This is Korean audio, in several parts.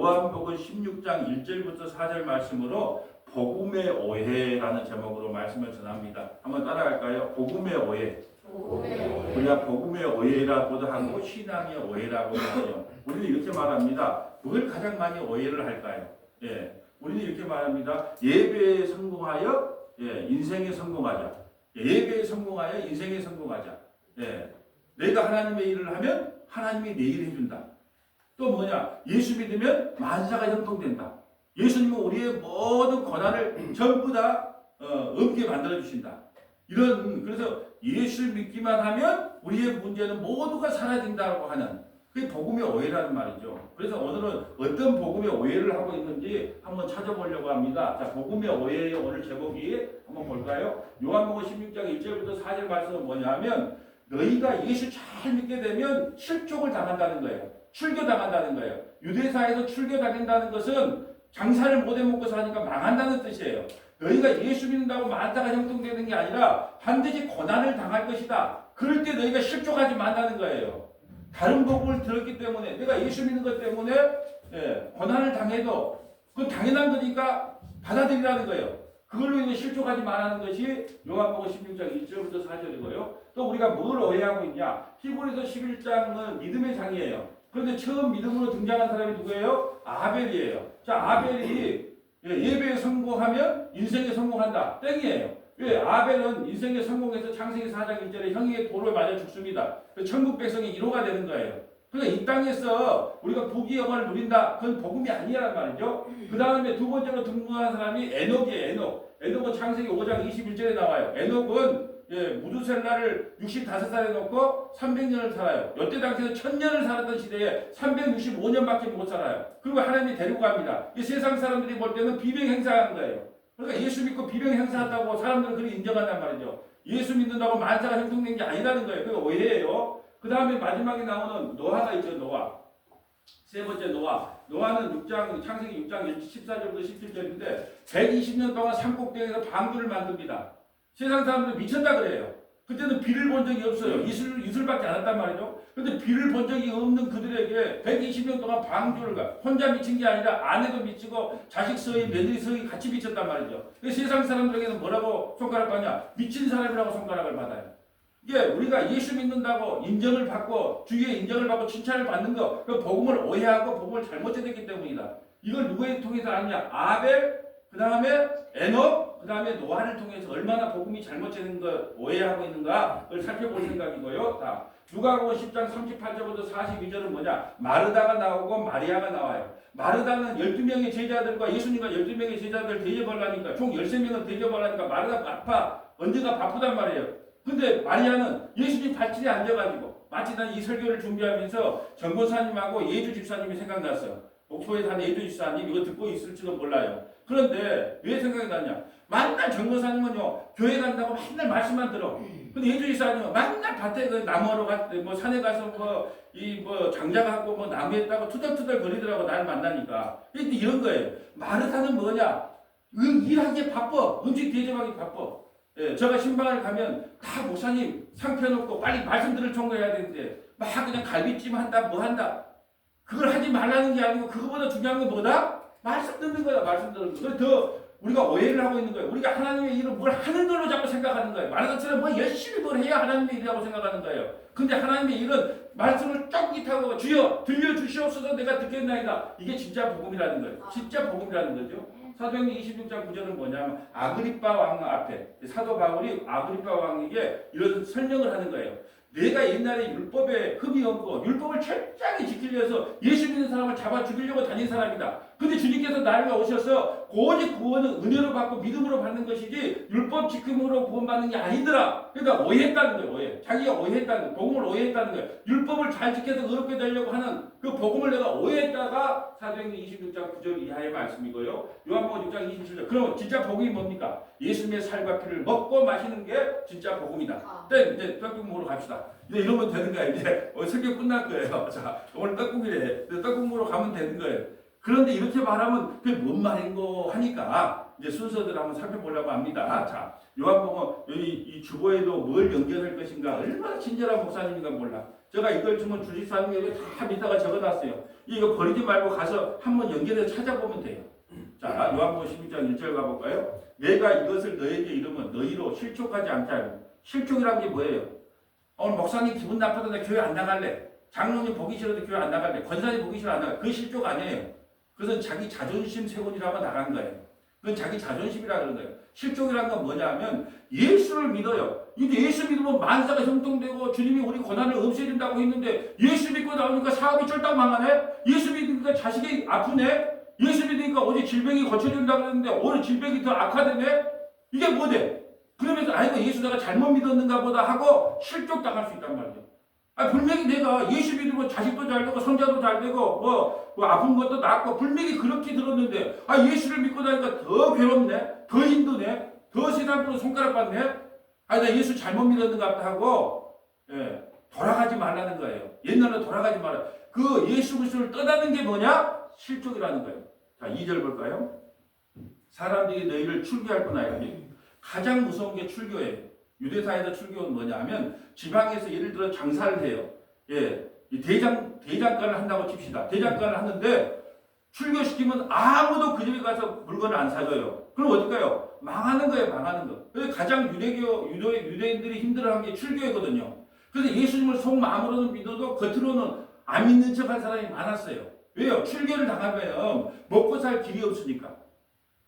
요한복음 16장 1절부터 4절 말씀으로 복음의 오해라는 제목으로 말씀을 전합니다. 한번 따라갈까요? 복음의 오해. 우리가 복음의 오해라고도 하고 신앙의 오해라고도 하죠. 우리는 이렇게 말합니다. 뭘 가장 많이 오해를 할까요? 우리는 이렇게 말합니다. 예배에 성공하여 인생에 성공하자. 예배에 성공하여 인생에 성공하자. 내가 하나님의 일을 하면 하나님이 내 일을 해준다. 또 뭐냐? 예수 믿으면 만사가 형통된다. 예수님은 우리의 모든 고난을 전부 다 없게 만들어 주신다. 그래서 예수를 믿기만 하면 우리의 문제는 모두가 사라진다고 하는 그게 복음의 오해라는 말이죠. 그래서 오늘은 어떤 복음의 오해를 하고 있는지 한번 찾아보려고 합니다. 자, 복음의 오해의 오늘 제목이 한번 볼까요? 요한복음 16장 1절부터 4절 말씀은 뭐냐면 너희가 예수 잘 믿게 되면 실족을 당한다는 거예요. 출교당한다는 거예요. 유대사에서 출교당한다는 것은 장사를 못해 먹고 사니까 망한다는 뜻이에요. 너희가 예수 믿는다고 만사가 형통되는 게 아니라 반드시 고난을 당할 것이다. 그럴 때 너희가 실족하지 말라는 거예요. 다른 복음을 들었기 때문에 내가 예수 믿는 것 때문에 고난을 당해도 그건 당연한 거니까 받아들이라는 거예요. 그걸로 인해 실족하지 말라는 것이 요한복음 16장 1절부터 4절이고요. 또 우리가 뭘 오해하고 있냐? 히브리서 11장은 믿음의 장이에요. 그런데 처음 믿음으로 등장한 사람이 누구예요? 아벨이에요. 자, 아벨이 예배에 성공하면 인생에 성공한다. 땡이에요. 왜? 아벨은 인생에 성공해서 창세기 4장 1절에 형의 돌을 맞아 죽습니다. 천국 백성이 1호가 되는 거예요. 그러니까 이 땅에서 우리가 부귀영화를 누린다. 그건 복음이 아니란 말이죠. 그 다음에 두 번째로 등극한 사람이 에녹이에요. 에녹은 창세기 5장 21절에 나와요. 에녹은 무두셀라를 65살에 놓고 300년을 살아요. 이때 당시에는 1000년을 살았던 시대에 365년밖에 못 살아요. 그리고 하나님이 데리고 갑니다. 이 세상 사람들이 볼 때는 비병 행사하는 거예요. 그러니까 예수 믿고 비병 행사한다고 사람들은 그렇게 인정한단 말이죠. 예수 믿는다고 만사가 형통된 게 아니라는 거예요. 그게 오해예요. 그 다음에 마지막에 나오는 노아가 있죠. 노아. 세 번째 노아. 노아는 창세기 6장 14절부터 17절인데 120년 동안 산꼭대기에서 방주를 만듭니다. 세상 사람들 미쳤다 그래요. 그때는 비를 본 적이 없어요. 이슬밖에 안 왔단 말이죠. 그런데 비를 본 적이 없는 그들에게 120년 동안 방주를 혼자 미친 게 아니라 아내도 미치고 자식 서희, 며느리 서희 같이 미쳤단 말이죠. 세상 사람들에게는 뭐라고 손가락 받냐? 미친 사람이라고 손가락을 받아요. 이게 우리가 예수 믿는다고 인정을 받고 주위의 인정을 받고 칭찬을 받는 거, 그 복음을 오해하고 복음을 잘못 전했기 때문이다. 이걸 누구에 통해서 아느냐? 아벨, 그 다음에 에녹, 그 다음에 노아를 통해서 얼마나 복음이 잘못 전는 거 오해하고 있는가를 살펴볼 생각이고요. 자, 누가복음 10장 38절부터 42절은 뭐냐? 마르다가 나오고 마리아가 나와요. 마르다는 12명의 제자들과 예수님과 12명의 제자들 대접하려니까 총 13명을 대접하려니까 마르다 바빠. 언제가 바쁘단 말이에요. 근데 마리아는 예수님 발길에 앉아가지고 마치 난 이 설교를 준비하면서 정보사님하고 예주 집사님이 생각났어요. 목포에 사는 예주 집사님 이거 듣고 있을지도 몰라요. 그런데 왜 생각이 나냐? 맨날 정보사님은요 교회 간다고 맨날 말씀만 들어. 근데 예주 집사님은 맨날 밭에 나무하러 갔대 뭐 산에 가서 장작하고 뭐 나무 했다고 투덜투덜 거리더라고 날 만나니까. 근데 이런 거예요. 마르다는 뭐냐? 일하기에 바빠. 음식 대접하기 바빠. 제가 신방을 가면 다 목사님 상 펴놓고 빨리 말씀 들을 청구해야 되는데 막 그냥 갈비찜 한다 뭐 한다. 그걸 하지 말라는 게 아니고 그거보다 중요한 건 뭐다? 말씀 듣는 거야. 말씀 듣는 거. 그래서 더 우리가 오해를 하고 있는 거예요. 우리가 하나님의 일을 뭘 하는 걸로 자꾸 생각하는 거예요. 마르다처럼 뭐 열심히 뭘 해야 하나님의 일이라고 생각하는 거예요. 근데 하나님의 일은 말씀을 쫑깃하고 주여 들려주시옵소서 내가 듣겠나이다. 이게 진짜 복음이라는 거예요. 진짜 복음이라는 거죠. 사도행전 26장 9절은 뭐냐면 아그리빠 왕 앞에 사도 바울이 아그리빠 왕에게 이런 설명을 하는 거예요. 내가 옛날에 율법에 흠이 없고 율법을 철저하게 지키려 해서 예수 믿는 사람을 잡아 죽이려고 다닌 사람이다. 근데 주님께서 나를 오셔서 오직 구원은 은혜로 받고 믿음으로 받는 것이지 율법 지킴으로 구원받는 게 아니더라. 그러니까 오해했다는 거예요. 오해. 자기가 오해했다는 거예요. 복음을 오해했다는 거예요. 율법을 잘 지켜서 의롭게 되려고 하는 그 복음을 내가 오해했다가 사도행전 26장 9절 이하의 말씀이고요. 요한복음 6장 27절. 그럼 진짜 복음이 뭡니까? 예수님의 살과 피를 먹고 마시는 게 진짜 복음이다. 이제 떡국 먹으러 갑시다. 이제 이러면 되는 거야. 이제 설교 끝날 거예요. 자, 오늘 떡국이래. 떡국 먹으러 가면 되는 거예요. 그런데 이렇게 말하면 그게 뭔 말인고 하니까 이제 순서대로 한번 살펴보려고 합니다. 자, 요한복음 여기 이 주보에도 뭘 연결할 것인가 얼마나 친절한 목사님인가 몰라. 제가 이걸 주면 주지사는 게 다 밑에가 적어놨어요. 이거 버리지 말고 가서 한번 연결해서 찾아보면 돼요. 자, 요한복음 16장 1절 가볼까요? 내가 이것을 너에게 이르면 너희로 실족하지 않게 하고. 실족이란 게 뭐예요? 오늘 목사님 기분 나빠도 나 교회 안 나갈래. 장로님 보기 싫어도 교회 안 나갈래. 권사님 보기 싫어 안 나갈래. 그게 실족 아니에요. 그것은 자기 자존심 세운이라고 나간 거예요. 그건 자기 자존심이라 그런 거예요. 실족이란 건 뭐냐면 예수를 믿어요. 근데 예수 믿으면 만사가 형통되고 주님이 우리 고난을 없애준다고 했는데 예수 믿고 나오니까 사업이 쫄딱 망하네? 예수 믿으니까 자식이 아프네? 예수 믿으니까 어제 질병이 고쳐준다고 그랬는데 오늘 질병이 더 악화되네? 이게 뭐돼? 그러면서 아이고 예수 내가 잘못 믿었는가 보다 하고 실족당할 수 있단 말이에요. 분명히 내가 예수 믿으면 자식도 잘 되고 성자도 잘 되고 뭐 아픈 것도 낫고 분명히 그렇게 들었는데 예수를 믿고 나니까 더 괴롭네, 더 힘드네, 더 세상으로 손가락 받네. 나 예수 잘못 믿었는가 보다 하고 돌아가지 말라는 거예요. 옛날로 돌아가지 말라. 그 예수 그리스도를 떠나는 게 뭐냐? 실족이라는 거예요. 자, 2절 볼까요? 사람들이 너희를 출교할 뿐 아니라 가장 무서운 게 출교예요. 유대사에서 출교는 뭐냐면 지방에서 예를 들어 장사를 해요. 이 대장간을 한다고 칩시다. 대장간을 하는데 출교시키면 아무도 그 집에 가서 물건을 안 사줘요. 그럼 어떨까요? 망하는 거예요, 망하는 거. 그래서 가장 유대인들이 힘들어하는 게 출교이거든요. 그래서 예수님을 속마음으로는 믿어도 겉으로는 안 믿는 척한 사람이 많았어요. 왜요? 출교를 당하면 먹고 살 길이 없으니까.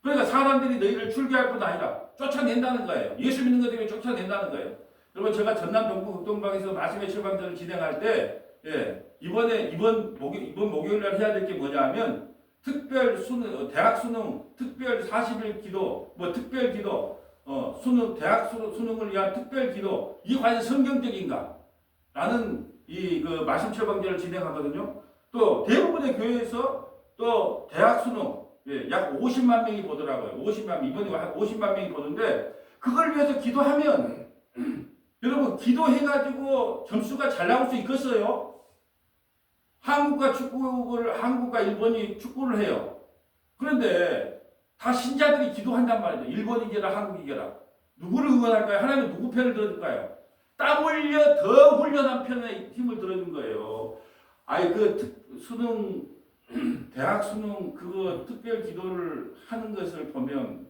그러니까 사람들이 너희를 출교할 뿐 아니라 쫓아낸다는 거예요. 예수 믿는 것 때문에 쫓아낸다는 거예요. 여러분 제가 전남 동구 극동방에서 말씀의 철방전을 진행할 때 이번 목요일 날 해야 될 게 뭐냐면 특별 수능 대학 수능 특별 40일 기도 특별 기도 수능 대학 수능을 위한 특별 기도 이 과연 성경적인가? 라는 그 말씀 철방전을 진행하거든요. 또 대부분의 교회에서 또 대학 수능 약 50만 명이 보더라고요. 50만 명, 이번에 한 50만 명이 보는데 그걸 위해서 기도하면 여러분 기도해가지고 점수가 잘 나올 수 있겠어요? 한국과 일본이 축구를 해요. 그런데 다 신자들이 기도한단 말이죠. 일본이겨라 한국이겨라. 누구를 응원할까요? 하나님 누구 편을 들어줄까요? 땀 흘려 더 훈련한 편의 힘을 들어준 거예요. 대학 수능 그거 특별 기도를 하는 것을 보면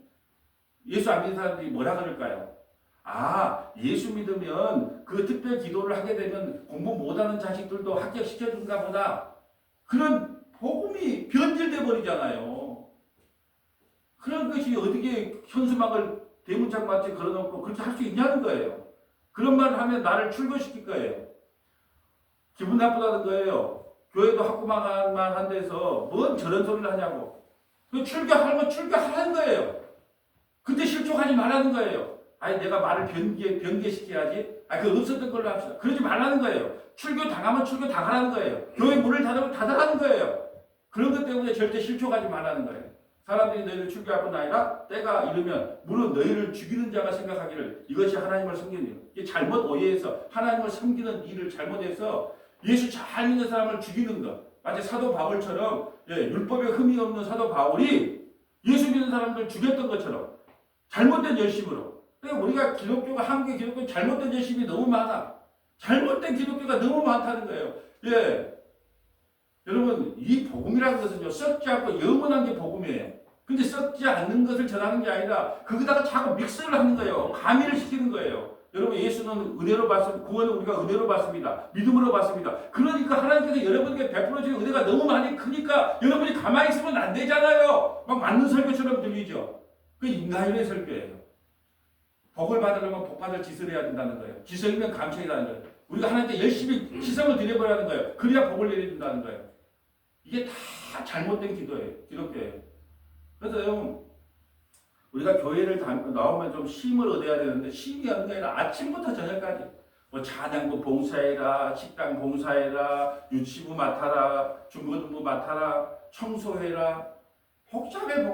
예수 안 믿는 사람들이 뭐라 그럴까요? 예수 믿으면 그 특별 기도를 하게 되면 공부 못하는 자식들도 합격시켜준가 보다. 그런 복음이 변질돼 버리잖아요. 그런 것이 어떻게 현수막을 대문짝마치 걸어놓고 그렇게 할 수 있냐는 거예요. 그런 말을 하면 나를 출교시킬 거예요. 기분 나쁘다는 거예요. 교회도 학구만 한 데서 뭔 저런 소리를 하냐고. 출교하면 출교하는 거예요. 근데 실족하지 말라는 거예요. 내가 말을 변개시켜야지. 그거 없었던 걸로 합시다. 그러지 말라는 거예요. 출교 당하면 출교 당하라는 거예요. 교회 문을 닫으면 닫으라는 거예요. 그런 것 때문에 절대 실족하지 말라는 거예요. 사람들이 너희를 출교할 뿐 아니라 때가 이르면 물론 너희를 죽이는 자가 생각하기를 이것이 하나님을 섬기는 일. 잘못 오해해서 하나님을 섬기는 일을 잘못해서 예수 잘 믿는 사람을 죽이는 것. 마치 사도 바울처럼 율법에 흠이 없는 사도 바울이 예수 믿는 사람들 죽였던 것처럼 잘못된 열심으로. 그러니까 우리가 기독교가 한국의 기독교 잘못된 열심이 너무 많아. 잘못된 기독교가 너무 많다는 거예요. 여러분 이 복음이라는 것은요 썩지 않고 영원한 게 복음이에요. 근데 썩지 않는 것을 전하는 게 아니라 거기다가 자꾸 믹스를 하는 거예요. 가미를 시키는 거예요. 여러분 예수는 은혜로 받습니다. 구원은 우리가 은혜로 받습니다. 믿음으로 받습니다. 그러니까 하나님께서 여러분에게 베풀어주는 은혜가 너무 많이 크니까 여러분이 가만히 있으면 안 되잖아요. 막 맞는 설교처럼 들리죠. 그 인간의 설교예요. 복을 받으려면 복 받을 짓을 해야 된다는 거예요. 지성이면 감청이라는 거예요. 우리가 하나님께 열심히 희생을 드려버리는 거예요. 그래야 복을 내려준다는 거예요. 이게 다 잘못된 기도예요. 기독교예요. 그래서 여러분 우리가 교회를 나오면 좀 쉼을 얻어야 되는데 쉼이 하는 게 아니라 아침부터 저녁까지 찬양부 봉사해라, 식당 봉사해라, 유치부 맡아라, 중고등부 맡아라, 청소해라. 복잡해.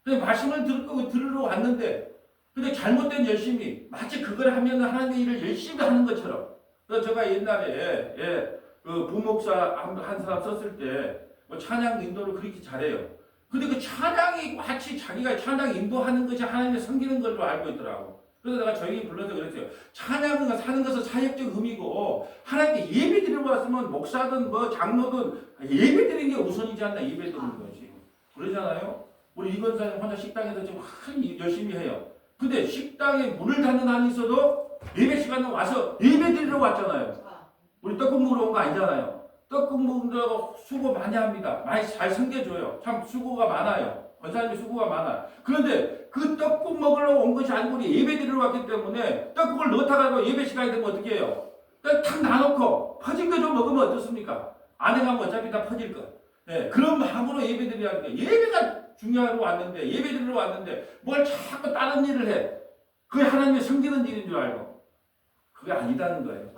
근데 말씀을 들으러 왔는데 근데 잘못된 열심이 마치 그걸 하면 하나님의 일을 열심히 하는 것처럼. 그래서 제가 옛날에 그 부목사 한 사람 썼을 때 찬양 인도를 그렇게 잘해요. 근데 그 찬양이 마치 자기가 찬양 인도하는 것이 하나님을 섬기는 걸로 알고 있더라고. 그래서 내가 저희 불러서 그랬어요. 찬양은 사는 것은 사역적 의미고 하나님께 예배 드리러 왔으면 목사든 뭐 장로든 예배 드리는 게 우선이지 않나. 예배 드리는 거지. 그러잖아요. 우리 이건사님 혼자 식당에서 지금 열심히 해요. 근데 식당에 문을 닫는 한이 있어도 예배 시간에 와서 예배 드리러 왔잖아요. 우리 떡국 먹으러 온 거 아니잖아요. 떡국 먹으려고 수고 많이 합니다. 많이 잘 섬겨줘요. 참 수고가 많아요. 권사님이 수고가 많아요. 그런데 그 떡국 먹으러 온 것이 아니고 우리 예배 드리러 왔기 때문에 떡국을 넣다가도 예배 시간이 되면 어떻게 해요? 탁 놔놓고 퍼진 거 좀 먹으면 어떻습니까? 안에 가면 어차피 다 퍼질 거. 네, 그런 마음으로 예배 드려야 하는 거예요. 예배가 중요하고 왔는데, 예배 드리러 왔는데 뭘 자꾸 다른 일을 해. 그게 하나님의 섬기는 일인 줄 알고. 그게 아니다는 거예요.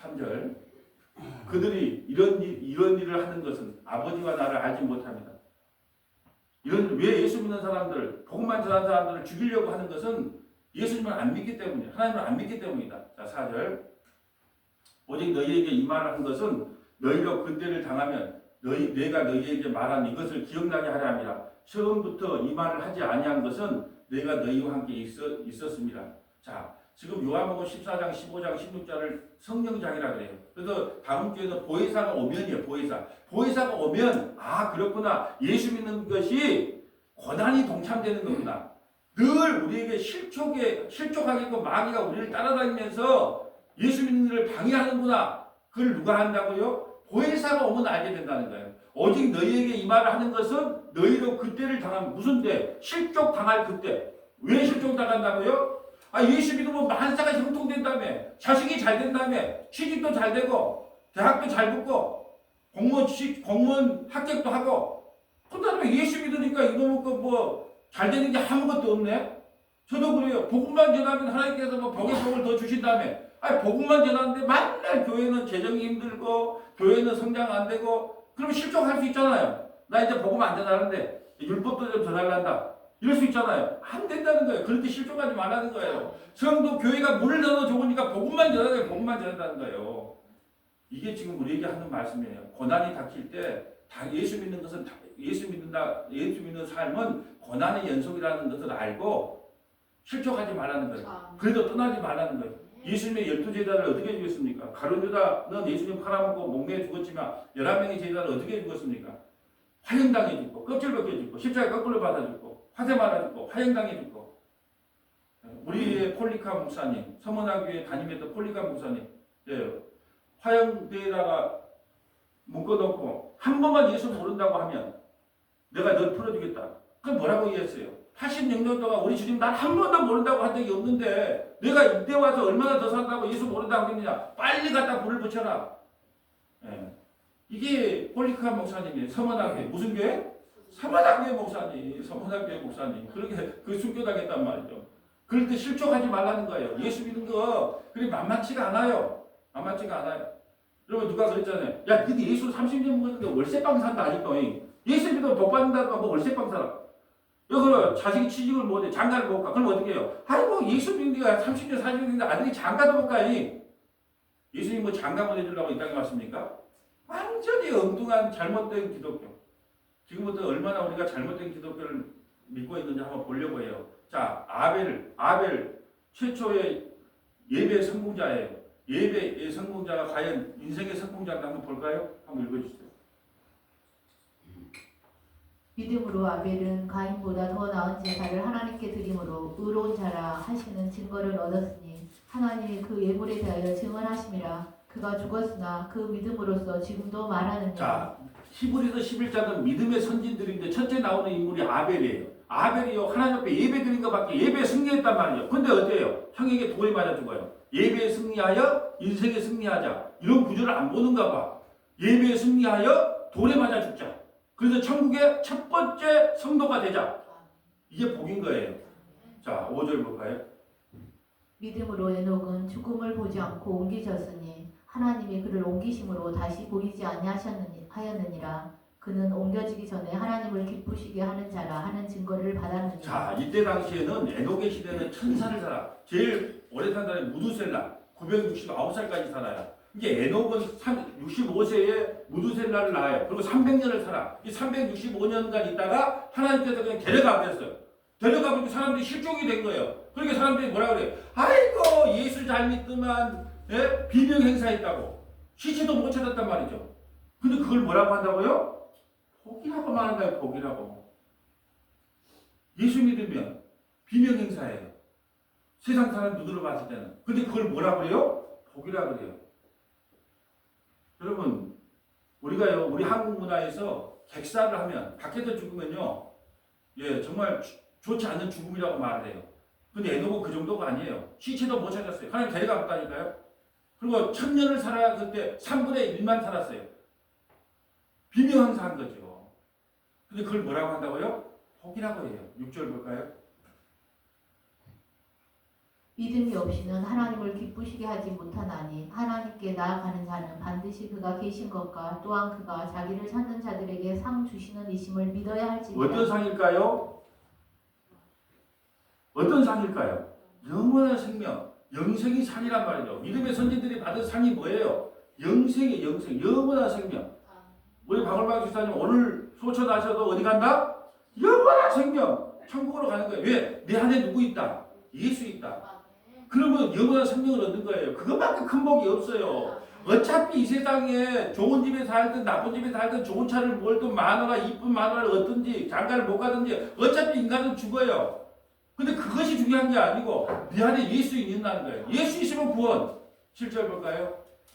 3절. 그들이 이런 일을 하는 것은 아버지와 나를 알지 못합니다. 왜 예수 믿는 사람들, 복음만 전하는 사람들을 죽이려고 하는 것은 예수님을 안 믿기 때문이에요. 하나님을 안 믿기 때문이다. 자, 4절. 오직 너희에게 이 말을 한 것은 너희로 그때를 당하면 내가 너희에게 말한 이것을 기억나게 하려 함이라. 처음부터 이 말을 하지 아니한 것은 내가 너희와 함께 있었습니다. 자, 지금 요한복음 14장, 15장, 16장을 성령장이라 그래요. 그래서 다음 주에는 보혜사가 오면이에요. 보혜사가 오면 그렇구나. 예수 믿는 것이 고난이 동참되는 거구나. 늘 우리에게 실족하게끔 마귀가 우리를 따라다니면서 예수 믿는 일을 방해하는구나. 그걸 누가 한다고요? 보혜사가 오면 알게 된다는 거예요. 오직 너희에게 이 말을 하는 것은 너희도 그때를 당하면 무슨 때? 실족 당할 그때. 왜 실족 당한다고요? 예수 믿으면 만사가 형통된다며, 자식이 잘 된다며, 취직도 잘 되고, 대학도 잘 붙고, 공무원 합격도 하고, 그 다음에 예수 믿으니까 이놈의 잘 되는 게 아무것도 없네? 저도 그래요. 복음만 전하면 하나님께서 복의 복을 더 주신다며. 복음만 전하는데 맨날 교회는 재정이 힘들고, 교회는 성장 안 되고, 그러면 실족할 수 있잖아요. 나 이제 복음 안 전하는데, 율법도 좀 전하려한다. 이럴 수 있잖아요. 안 된다는 거예요. 그렇게 실족하지 말라는 거예요. 성도 교회가 문을 닫아 좋으니까 복음만 전한다는 거예요. 이게 지금 우리에게 하는 말씀이에요. 고난이 닥칠 때 예수 믿는 것은 예수 믿는 삶은 고난의 연속이라는 것을 알고 실족하지 말라는 거예요. 그래도 떠나지 말라는 거예요. 예수님의 12제자를 어떻게 죽였습니까? 가룟 유다는 예수님 팔아먹고 목매에 죽었지만 11명의 제자를 어떻게 죽었습니까? 화형당해 죽고 껍질 벗겨 죽고 십자가 거꾸로 받아 죽고 화세 맞아 죽고 화형당해 죽고. 우리의 폴리카 목사님, 서문화교회 담임했던 폴리카 목사님, 화형대에다가 묶어놓고 한 번만 예수 모른다고 하면 내가 널 풀어주겠다. 그럼 뭐라고 얘기했어요? 86년 동안 우리 주님 난 한 번도 모른다고 한 적이 없는데 내가 이때 와서 얼마나 더 산다고 예수 모른다고 하겠느냐. 빨리 갖다 불을 붙여라. 이게 폴리카 목사님이에요. 서문화교회. 무슨 교회? 서문화교회 목사님. 그렇게 순교당했단 말이죠. 그럴 때 실족하지 말라는 거예요. 예수 믿는 거 그리 만만치가 않아요. 여러분 누가 그랬잖아요. 야, 근데 예수 30년 먹었는데 월세방 산다 아직도. 예수 믿으면 복 받는다고 뭐 월세방 살아. 그럼 자식이 취직을 못해. 장가를 못 가. 그럼 어떻게 해요? 예수 믿는 데가 30년 40년 됐는데 아들이 장가도 못 가니. 예수님 장가 보내주려고 이 땅에 왔습니까? 완전히 엉뚱한 잘못된 기독교. 지금부터 얼마나 우리가 잘못된 기독교를 믿고 있는지 한번 보려고 해요. 자, 아벨 최초의 예배 성공자예요. 예배의 성공자가 과연 인생의 성공자인가 한번 볼까요? 한번 읽어주세요. 믿음으로 아벨은 가인보다 더 나은 제사를 하나님께 드림으로 의로운 자라 하시는 증거를 얻었으니 하나님이 그 예물에 대하여 증언하심이라. 그가 죽었으나 그 믿음으로써 지금도 말하느니라. 자, 히브리서 11장은 믿음의 선진들인데 첫째 나오는 인물이 아벨이에요. 아벨이요, 하나님 앞에 예배 드린 것밖에 예배에 승리했단 말이에요. 근데 어때요? 형에게 돌에 맞아 죽어요. 예배에 승리하여 인생에 승리하자. 이런 구절을 안 보는가 봐. 예배에 승리하여 돌에 맞아 죽자. 그래서 천국의 첫 번째 성도가 되자. 이게 복인 거예요. 자, 5절 볼까요? 믿음으로 에녹은 죽음을 보지 않고 옮기셨으니 하나님이 그를 옮기심으로 다시 보이지 아니하였느니라. 그는 옮겨지기 전에 하나님을 기쁘시게 하는 자라 하는 증거를 받았느니라. 자, 이때 당시에는 에녹의 시대는 천사를 살아. 제일 오래 산 사람이 무두셀라 969살까지 살아요. 이게 에녹은 65세에 무두셀라를 낳아요. 그리고 300년을 살아. 이 365년간 있다가 하나님께서 그냥 데려가 버렸어요. 데려가 보니까 사람들이 실종이 된 거예요. 그러니까 사람들이 뭐라 그래요? 아이고 예수 잘 믿더만 예? 비명 행사했다고. 시체도 못 찾았단 말이죠. 근데 그걸 뭐라고 한다고요? 복이라고 말한 거예요. 복이라고. 예수 믿으면 비명 행사예요. 세상 사람 눈으로 봤을 때는. 근데 그걸 뭐라 그래요? 복이라 그래요. 여러분 우리가요 우리 한국 문화에서 객사를 하면 밖에서 죽으면요 예 정말 좋지 않는 죽음이라고 말을 해요. 근데 에녹은 그 정도가 아니에요. 시체도 못 찾았어요. 하나님 데려갔다니까요. 그리고 1000년을 살아야 그때 3분의 1만 살았어요. 비명항사한 거죠. 근데 그걸 뭐라고 한다고요? 복이라고 해요. 6절 볼까요? 믿음이 없이는 하나님을 기쁘시게 하지 못하나니 하나님께 나아가는 자는 반드시 그가 계신 것과 또한 그가 자기를 찾는 자들에게 상 주시는 이심을 믿어야 할지니라. 어떤 상일까요? 어떤 상일까요? 영원한 생명, 영생이 상이란 말이죠. 믿음의 선진들이 받은 상이 뭐예요? 영생이 영생, 영원한 생명. 우리 박월박 집사님 오늘 소천하셔도 어디 간다? 영원한 생명, 천국으로 가는 거예요. 왜? 내 안에 누구 있다? 예수 있다. 그러면 영원한 생명을 얻는 거예요. 그것밖에 큰 복이 없어요. 어차피 이 세상에 좋은 집에 살든 나쁜 집에 살든 좋은 차를 몰든 마누라 이쁜 마누라를 얻든지 장가를 못 가든지 어차피 인간은 죽어요. 근데 그것이 중요한 게 아니고 네 안에 예수 있는다는 거예요. 예수 있으면 구원. 7절 볼까요?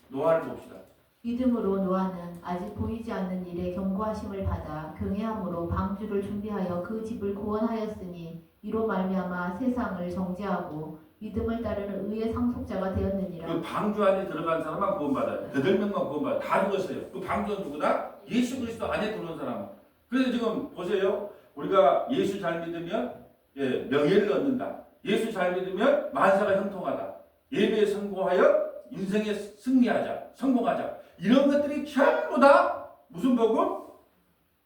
노아를 봅시다. 믿음으로 노아는 아직 보이지 않는 일에 경고하심을 받아 경외함으로 방주를 준비하여 그 집을 구원하였으니 이로 말미암아 세상을 정죄하고 믿음을 따르는 의의 상속자가 되었느니라. 그 방주 안에 들어간 사람만 구원받아요. 8명만 구원받아요. 다 죽었어요. 그 방주는 누구다? 예수 그리스도 안에 들어온 사람은. 그래서 지금 보세요. 우리가 예수 잘 믿으면 예, 명예를 얻는다. 예수 잘 믿으면 만사가 형통하다. 예배에 성공하여 인생에 승리하자. 성공하자. 이런 것들이 전부 다 무슨 복음?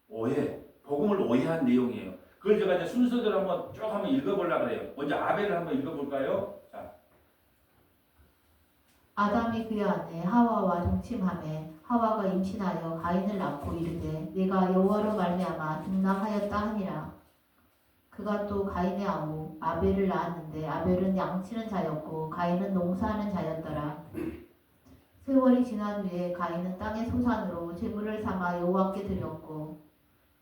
오해. 복음을 오해한 내용이에요. 그걸 제가 이제 순서대로 한번 쭉 한번 읽어보려고 그래요. 먼저 아벨을 한번 읽어볼까요? 자. 아담이 그의 아내 하와와 동침하매 하와가 임신하여 가인을 낳고 이르되 내가 여호와로 말미암아 등남하였다 하니라. 그가 또 가인의 아우 아벨을 낳았는데 아벨은 양치는 자였고 가인은 농사하는 자였더라. 세월이 지난 후에 가인은 땅의 소산으로 제물을 삼아 여호와께 드렸고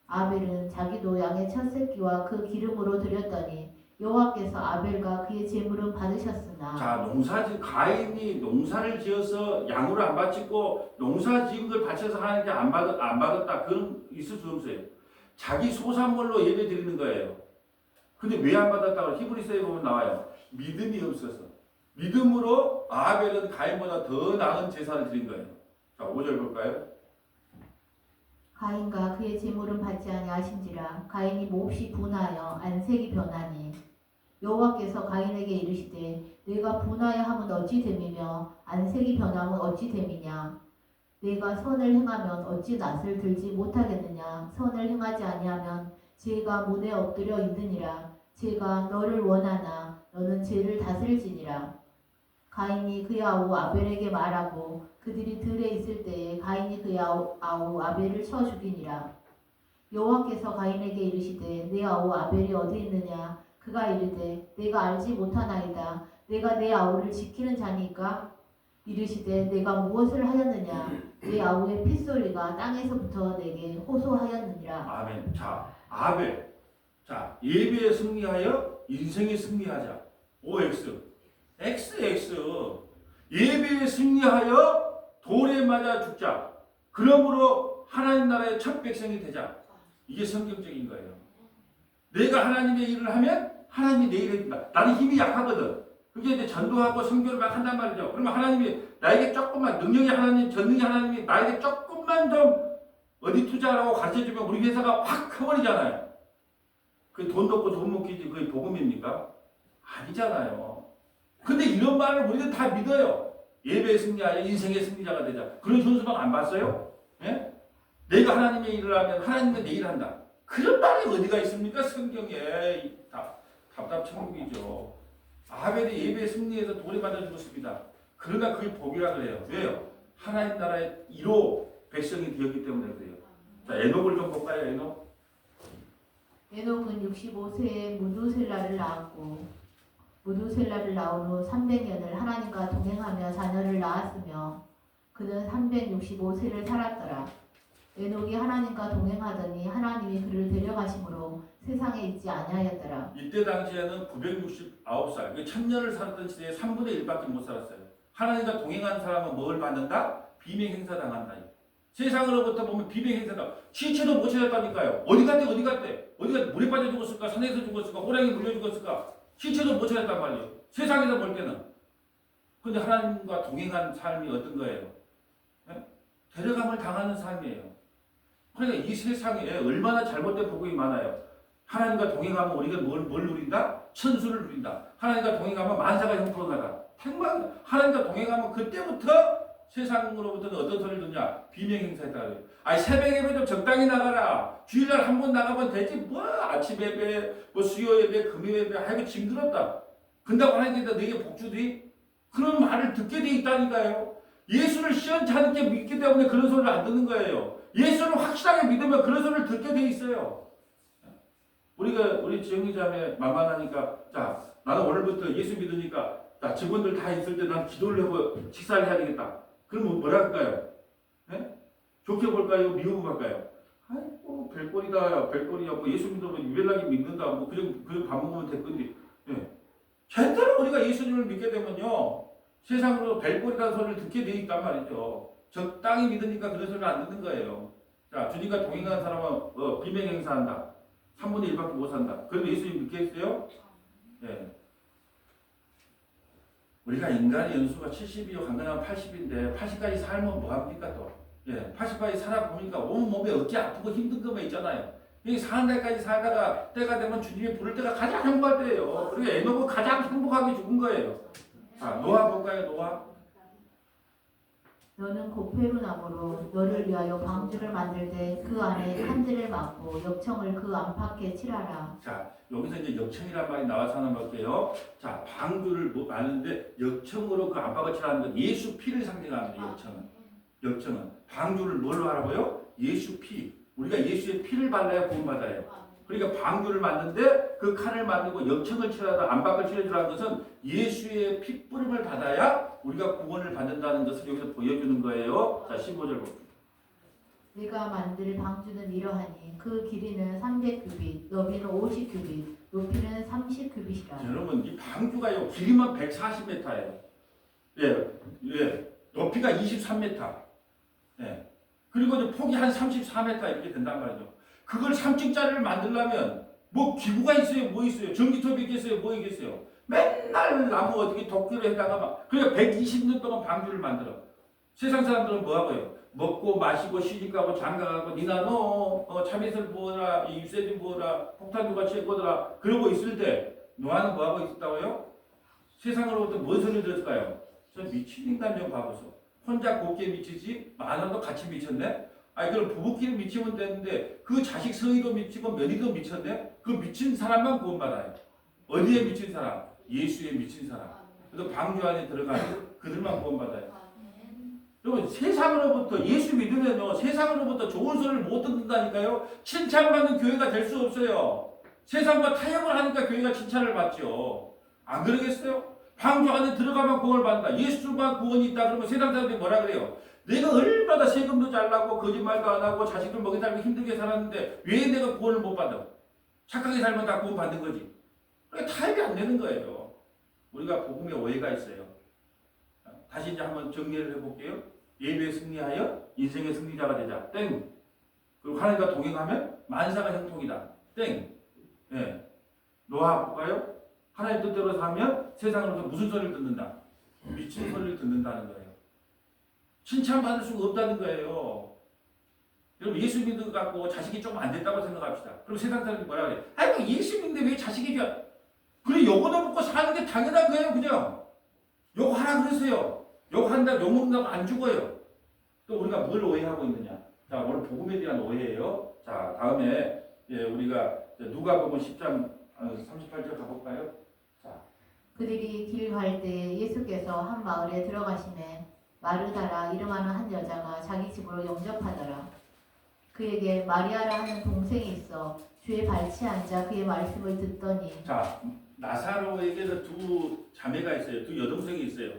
아벨은 자기도 양의 첫 새끼와 그 기름으로 드렸더니 여호와께서 아벨과 그의 제물은 받으셨으나. 자, 가인이 농사를 지어서 양으로 안 바치고 농사 지은 걸 바쳐서 하나님께 안 받았다. 그건 있을 수 없어요. 자기 소산물로 예배 드리는 거예요. 근데 왜 안 받았다고 히브리서에 보면 나와요. 믿음이 없어서. 믿음으로 아벨은 가인보다 더 나은 제사를 드린 거예요. 자, 5절 볼까요? 가인과 그의 제물은 받지 아니하신지라 가인이 몹시 분하여 안색이 변하니 여호와께서 가인에게 이르시되 내가 분하여 함은 어찌 됨이며 안색이 변함은 어찌 됨이냐 내가 선을 행하면 어찌 낯을 들지 못하겠느냐 선을 행하지 아니하면 죄가 문에 엎드려 있느니라 죄가 너를 원하나 너는 죄를 다스릴지니라. 가인이 그의 아우 아벨에게 말하고 그들이 들에 있을 때에 가인이 그의 아우 아벨을 쳐 죽이니라. 여호와께서 가인에게 이르시되 내 아우 아벨이 어디 있느냐 그가 이르되 내가 알지 못하나이다. 내가 내 아우를 지키는 자니까. 이르시되 내가 무엇을 하였느냐 내 아우의 핏소리가 땅에서부터 내게 호소하였느니라. 아멘. 자, 아벨. 자, 예배에 승리하여 인생에 승리하자. OX. XX. 예배에 승리하여 돌에 맞아 죽자. 그러므로 하나님 나라의 첫 백성이 되자. 이게 성경적인 거예요. 내가 하나님의 일을 하면 하나님이 내 일을 해준다. 나는 힘이 약하거든. 그게 이제 전도하고 선교를 막 한단 말이죠. 그러면 하나님이 나에게 조금만, 능력이 하나님, 전능이 하나님이 나에게 조금만 좀 어디 투자하라고 가르쳐주면 우리 회사가 확 커버리잖아요. 그 돈 넣고 돈 먹기지 그게 복음입니까? 아니잖아요. 근데 이런 말을 우리는 다 믿어요. 예배의 승리하여 인생의 승리자가 되자. 그런 현수막 안 봤어요? 예? 내가 하나님의 일을 하면 하나님은 내 일을 한다. 그런 말이 어디가 있습니까? 성경에. 답답천국이죠. 아벨이 예배의 승리에서 돌에 맞아 죽었습니다. 그러나 그게 복이라 그래요. 왜요? 하나님 나라의 1호 백성이 되었기 때문에 그래요. 자, 에녹을 좀 볼까요? 에녹. 에녹은 65세에 무두셀라를 낳았고 무두셀라를 낳은 후 300년을 하나님과 동행하며 자녀를 낳았으며 그는 365세를 살았더라. 에녹이 하나님과 동행하더니 하나님이 그를 데려가심으로 세상에 있지 아니하였더라. 이때 당시에는 969살, 1000년을 살았던 시대에 3분의 1밖에 못 살았어요. 하나님과 동행하는 사람은 뭘 받는다? 비명 행사 당한다. 세상으로부터 보면 비명 행사다. 시체도 못 찾았다니까요. 어디 갔대? 어디가 물에 빠져 죽었을까? 산에서 죽었을까? 호랑이 물려 죽었을까? 시체도 못 찾았단 말이에요. 세상에서 볼 때는. 근데 하나님과 동행한 삶이 어떤 거예요? 네? 데려감을 당하는 삶이에요. 그러니까 이 세상에 얼마나 잘못된 복음이 많아요. 하나님과 동행하면 우리가 뭘 누린다? 천수를 누린다. 하나님과 동행하면 만사가 형통하다. 하나님과 동행하면 그때부터 세상으로부터는 어떤 소리를 듣냐? 비명 행사했다. 아니 새벽 예배 좀 적당히 나가라. 주일날 한 번 나가면 되지. 뭐 아침 예배, 뭐 수요 예배, 금요 예배, 아이고 징그럽다. 근다고 하나님께서 너에게 복주디? 그런 말을 듣게 돼 있다니까요. 예수를 시원찮게 믿기 때문에 그런 소리를 안 듣는 거예요. 예수를 확실하게 믿으면 그런 소리를 듣게 돼 있어요. 우리 지영이 자매 만만하니까 자 나는 오늘부터 예수 믿으니까 자 직원들 다 있을 때 난 기도를 하고 식사를 해야 되겠다. 그럼 뭐라 할까요? 네? 좋게 볼까요? 미우고 갈까요? 아이고 별꼴이다 별꼴이야 뭐 예수 믿으면 유별나게 믿는다 뭐 그냥 밥 먹으면 됐건데 네. 절대로 우리가 예수님을 믿게 되면요 세상으로 별꼴이라는 소리를 듣게 돼 있단 말이죠. 적당히 믿으니까 그런 소리를 안 듣는 거예요. 자 주님과 동행하는 사람은 비명 행사한다. 3분의 1밖에 못 산다. 그러면 예수님 믿겠어요? 예. 우리가 인간의 연수가 70이요, 강간하면 80인데, 80까지 살면 뭐합니까, 또? 예. 80까지 살아보니까 온몸에 어깨 아프고 힘든 것만 있잖아요. 이 사는 데까지 살다가 때가 되면 주님이 부를 때가 가장 행복할 때예요. 그리고 에녹은 가장 행복하게 죽은 거예요. 자, 노아 볼까요, 노아? 너는 고페루 나무로 너를 위하여 방주를 만들 때 그 안에 칸들을 막고 역청을 그 안팎에 칠하라. 자, 여기서 이제 역청이란 말이 나와서 하나 볼게요. 자, 방주를 아는데 역청으로 그 안팎을 칠하는 건 예수 피를 상징합니다. 역청은 방주를 뭘로 하라고요? 예수 피. 우리가 예수의 피를 발라야 구원받아요. 그러니까 방주를 만드는데 그 칸을 만들고 역청을 칠하다 안팎을 칠해주라는 것은 예수의 핏부림을 받아야 우리가 구원을 받는다는 것을 여기서 보여주는 거예요. 자, 15절 볼게요. 네가 만들 방주는 이러하니 그 길이는 300규빗, 너비는 50규빗, 높이는 30규빗이라. 여러분 이 방주가요 길이만 140m예요. 예, 높이가 23m. 예. 그리고 이제 폭이 한 34m 이렇게 된단 말이죠. 그걸 3층짜리를 만들려면 뭐 기구가 있어요, 뭐 있어요, 전기톱이 있겠어요, 뭐 있겠어요. 맨날 나무 어떻게 도끼로 해다가 막 그러니까 120년 동안 방주를 만들어. 세상 사람들은 뭐 하고요? 먹고 마시고 시집가고 장가가고 니나 너 참이슬 부어라, 유세진 부어라, 폭탄 누가 채거더라 그러고 있을 때 노아는 뭐 하고 있었다고요? 세상으로부터 뭔 소리를 들었을까요? 저 미친 인간 좀 봐보소. 혼자 곱게 미치지 많아도 같이 미쳤네. 아니 그럼 부부끼리 미치면 되는데 그 자식 성의도 미치고 며느리도 미쳤네. 그 미친 사람만 구원받아요. 어디에 미친 사람? 예수에 미친 사람. 그래서 방주 안에 들어가면 그들만 구원받아요. 여러분 세상으로부터 예수 믿으면요 세상으로부터 좋은 소리를 못 듣는다니까요. 칭찬받는 교회가 될 수 없어요. 세상과 타협을 하니까 교회가 칭찬을 받죠. 안 그러겠어요? 방주 안에 들어가면 구원을 받는다. 예수만 구원이 있다 그러면 세상 사람들이 뭐라 그래요? 내가 얼마나 세금도 잘 나고 거짓말도 안 하고 자식들 먹이 살고 힘들게 살았는데 왜 내가 구원을 못 받아? 착하게 살면 다 구원 받는 거지. 그러니까 타협이 안 되는 거예요. 우리가 복음에 오해가 있어요. 다시 이제 한번 정리를 해볼게요. 예배에 승리하여 인생의 승리자가 되자. 땡. 그리고 하나님과 동행하면 만사가 형통이다. 땡. 예. 노아 볼까요? 하나님 뜻대로 살면 세상으로서 무슨 소리를 듣는다? 미친 소리를 듣는다는 거예요. 칭찬받을 수가 없다는 거예요. 여러분 예수 믿는 것 같고 자식이 조금 안 됐다고 생각합시다. 그럼 세상 사람들이 뭐라 그래? 아이고 예수 믿는데 왜 자식이 좋아? 그래 요거나 먹고 사는 게 당연한 거예요. 그냥 욕하라 그러세요. 욕한다 욕 먹는다고 안 죽어요. 또 우리가 뭘 오해하고 있느냐? 자 오늘 복음에 대한 오해예요. 자 다음에 우리가 누가복음 10장 38절 가볼까요? 자 그들이 길 갈 때 예수께서 한 마을에 들어가시매 마르다라 이름하는 한 여자가 자기 집으로 영접하더라. 그에게 마리아라 하는 동생이 있어 주의 발치에 앉아 그의 말씀을 듣더니 자, 나사로에게는 두 자매가 있어요. 두 여동생이 있어요.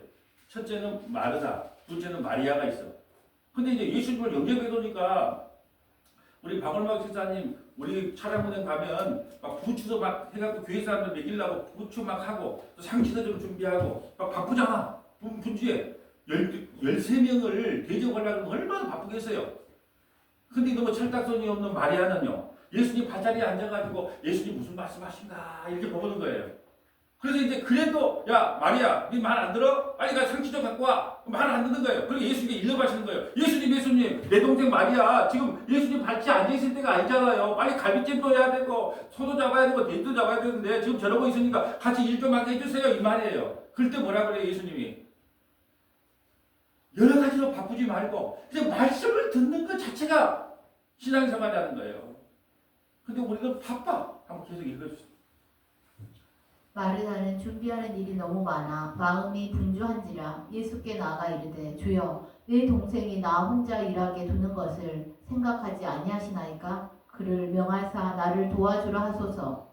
첫째는 마르다, 둘째는 마리아가 있어. 근데 이제 예수님을 영접해 놓으니까 우리 박원박 집사님 우리 차량은행 가면 막 부추도 막 해갖고 교회 사람들 먹이려고 부추 막 하고 또 상치도 좀 준비하고 막 바쁘잖아. 분주에 13명을 대접하려면 얼마나 바쁘겠어요. 근데 너무 철딱선이 없는 마리아는요. 예수님 발자리에 앉아가지고 예수님 무슨 말씀하신가 이렇게 보는 거예요. 그래서 이제 그래도 야 마리아 네 말 안 들어? 빨리 가 상치 좀 갖고 와. 말 안 듣는 거예요. 그리고 예수님이 일러바시는 거예요. 예수님 내 동생 마리아 지금 예수님 발치에 앉아있을 때가 아니잖아요. 빨리 갈비찜도 해야 되고 소도 잡아야 되고 돼지도 잡아야 되는데 지금 저러고 있으니까 같이 일 좀 하게 해주세요 이 말이에요. 그때 뭐라 그래요 예수님이? 여러 가지로 바쁘지 말고 이제 말씀을 듣는 것 자체가 신앙생활이라는 거예요. 근데 우리는 바빠. 한번 계속 읽어주세요. 마르다는 준비하는 일이 너무 많아 마음이 분주한지라 예수께 나아가 이르되 주여 내 동생이 나 혼자 일하게 두는 것을 생각하지 아니하시나이까 그를 명하사 나를 도와주라 하소서.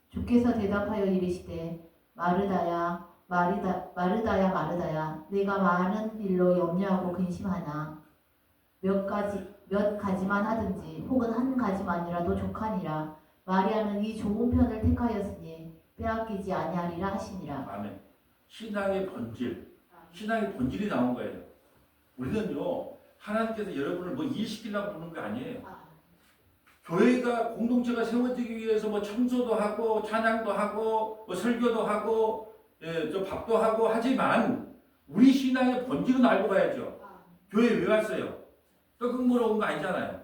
주께서 대답하여 이르시되 마르다야 마르다야 내가 많은 일로 염려하고 근심하나 몇 가지만 하든지 혹은 한 가지만이라도 족하니라. 마리아는 이 좋은 편을 택하였으니 빼앗기지 아니하리라 하시니라. 아멘. 신앙의 본질이 나온 거예요. 우리는요 하나님께서 여러분을 뭐 일시키려고 부르는 거 아니에요. 교회가 공동체가 세워지기 위해서 뭐 청소도 하고 찬양도 하고 뭐 설교도 하고 저 밥도 하고 하지만 우리 신앙의 본질은 알고 가야죠. 교회 왜 왔어요? 떡국 먹으러 온 거 아니잖아요.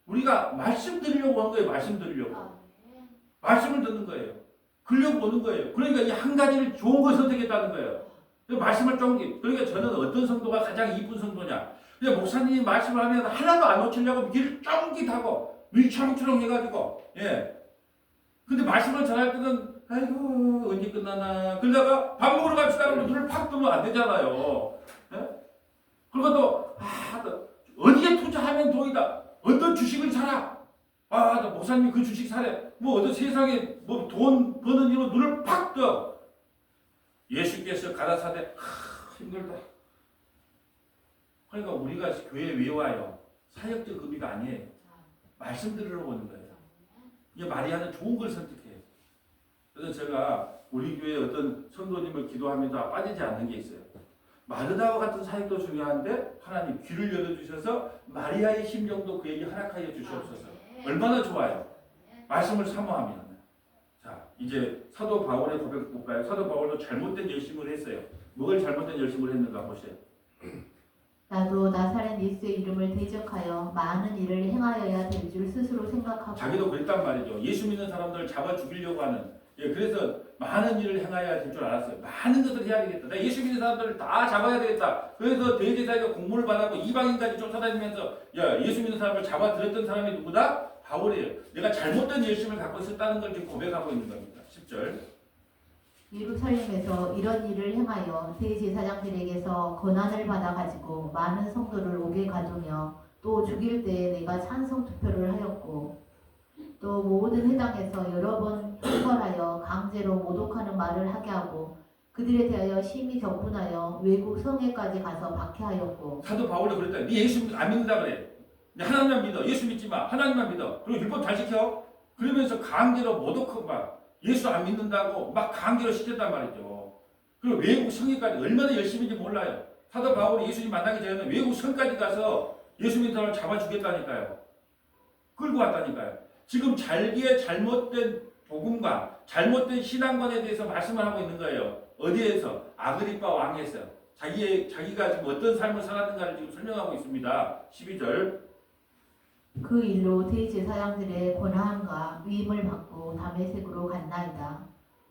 우리가 말씀 드리려고 온 거예요. 말씀 드리려고. 말씀을 듣는 거예요. 그러려고 오는 거예요. 그러니까 이 한 가지를 좋은 걸 선택했다는 거예요. 말씀을 쫑깃. 그러니까 저는 어떤 성도가 가장 이쁜 성도냐. 근데 목사님이 말씀을 하면 하나도 안 놓치려고 귀를 쫑깃하고 밀청처럼 해가지고 근데 말씀을 전할 때는 아이고 언제 끝나나 그러다가 밥 먹으러 갑시다 그러면 눈을 팍 뜨면 안 되잖아요. 그리고 또 어디에 투자하면 돈이다. 어떤 주식을 사라. 나 목사님이 그 주식 사래. 뭐 어떤 세상에 뭐 돈 버는 일로 눈을 팍 떠. 예수께서 가라사대 힘들다. 그러니까 우리가 교회에 왜 와요? 사역적 의미가 아니에요. 말씀 들으러 오는 거예요. 이게 마리아는 좋은 걸 선택해요. 그래서 제가 우리 교회 어떤 성도님을 기도하면서 빠지지 않는 게 있어요. 마르다와 같은 사역도 중요한데 하나님 귀를 열어주셔서 마리아의 심령도 그에게 허락하여 주시옵소서. 얼마나 좋아요. 말씀을 사모하면. 자 이제 사도 바울의 고백 볼까요? 사도 바울도 잘못된 열심을 했어요. 뭘 잘못된 열심을 했는가 보세요. 나도 나사렛 예수의 이름을 대적하여 많은 일을 행하여야 될 줄 스스로 생각하고 자기도 그랬단 말이죠. 예수 믿는 사람들을 잡아 죽이려고 하는. 그래서 많은 일을 행해야 될 줄 알았어요. 많은 것을 해야 되겠다. 내가 예수 믿는 사람들을 다 잡아야 되겠다. 그래서 대제사장과 공문을 받았고 이방인까지 쫓아다니면서 예수 믿는 사람을 잡아들였던 사람이 누구다? 바울이에요. 내가 잘못된 열심을 갖고 있었다는 걸 지금 고백하고 있는 겁니다. 10절. 예루살렘에서 이런 일을 행하여 대제사장들에게서 권한을 받아 가지고 많은 성도를 옥에 가두며 또 죽일 때에 내가 찬성 투표를 하였고 또 모든 회당에서 여러 번 형벌하여 강제로 모독하는 말을 하게 하고 그들에 대하여 심히 격분하여 외국 성에까지 가서 박해하였고. 사도 바울이 그랬다. 네 예수 안 믿는다 그래. 네 하나님만 믿어. 예수 믿지 마. 하나님만 믿어. 그리고 율법 잘 지켜. 그러면서 강제로 모독하고 막 예수 안 믿는다고 막 강제로 시켰단 말이죠. 그리고 외국 성에까지 얼마나 열심인지 몰라요. 사도 바울이 예수님 만나기 전에는 외국 성까지 가서 예수 믿는 사람을 잡아 주겠다니까요. 끌고 왔다니까요. 지금 자기의 잘못된 복음과 잘못된 신앙관에 대해서 말씀을 하고 있는 거예요. 어디에서? 아그리빠 왕에서. 자기가 지금 어떤 삶을 살았는가를 지금 설명하고 있습니다. 12절. 그 일로 대제사장들의 권한과 위임을 받고 다메섹으로 갔나이다.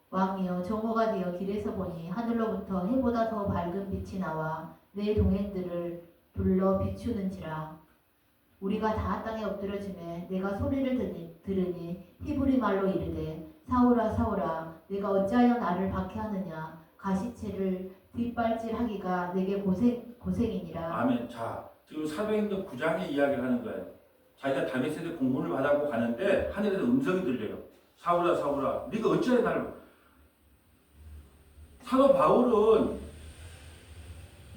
왕이여 정오가 되어 길에서 보니 하늘로부터 해보다 더 밝은 빛이 나와 내 동행들을 둘러 비추는지라. 우리가 다 땅에 엎드려지매 내가 소리를 들으니 히브리 말로 이르되 사울아 사울아 내가 어찌하여 나를 박해하느냐 가시체를 뒷발질하기가 내게 고생이니라. 아멘. 자 지금 사도행전 9장의 이야기를 하는 거예요. 자기가 다메섹에 공문을 받아고 가는데 하늘에서 음성이 들려요. 사울아 사울아 네가 어찌하여 나를. 사도 바울은